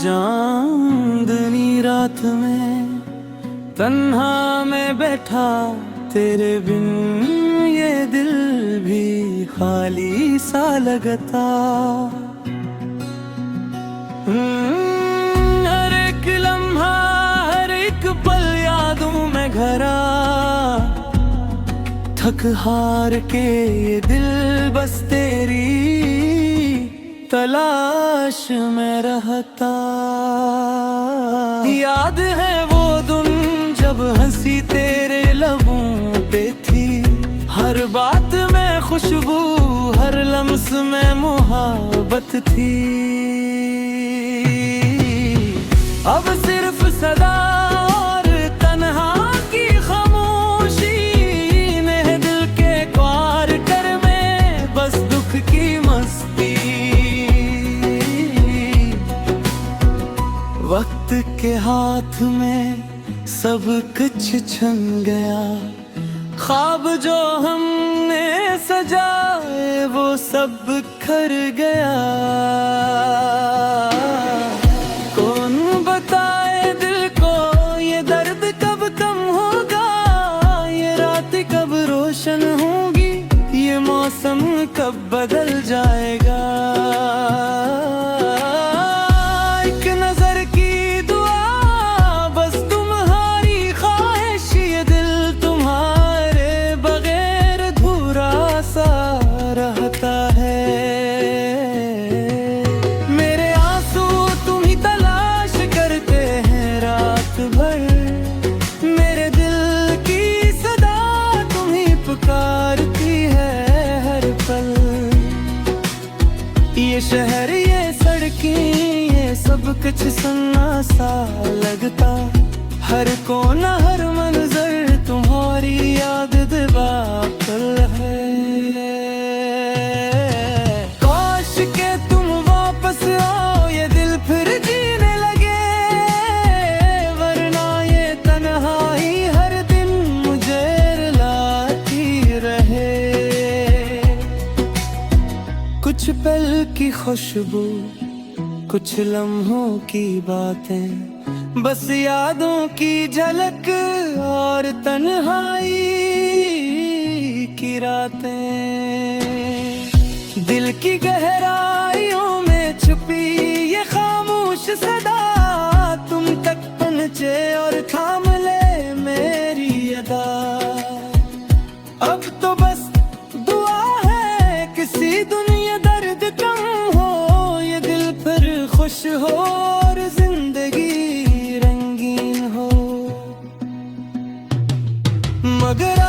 चांदनी रात में तन्हा मैं बैठा तेरे बिन, ये दिल भी खाली सा लगता। हर एक लम्हा हर एक पल यादों में घरा, थक हार के ये दिल बस तेरी तलाश में रहता। याद है वो दिन जब हंसी तेरे लबों पे थी, हर बात में खुशबू हर लम्स में मोहब्बत थी। अब सिर्फ सदा और तन्हा की खामोशी ने दिल के क्वार कर में बस दुख की मस्ती। वक्त के हाथ में सब कुछ छन गया, ख्वाब जो हमने सजाए वो सब बिखर गया। कौन बताए दिल को ये दर्द कब कम होगा, ये रात कब रोशन होगी, ये मौसम कब बदल जाएगा। ये शहर ये सड़कें ये सब कुछ सुनना सा लगता, हर कोना हर मंजर तुम्हारी याद दिवाकर है। काश के तुम वापस आओ ये दिल फिर जीने लगे, वरना ये तन्हाई हर दिन मुझे रुलाती रहे। कुछ पल की खुशबू कुछ लम्हों की बातें, बस यादों की झलक और तन्हाई की रातें। दिल की गहराइयों में छुपी ये खामोश सदा, तुम तक पहुंचे और थाम ले मेरी अदा। अब तो बस दुआ है किसी दुनिया दर्द कम हो, ये दिल फिर खुश हो और जिंदगी रंगीन हो। मगर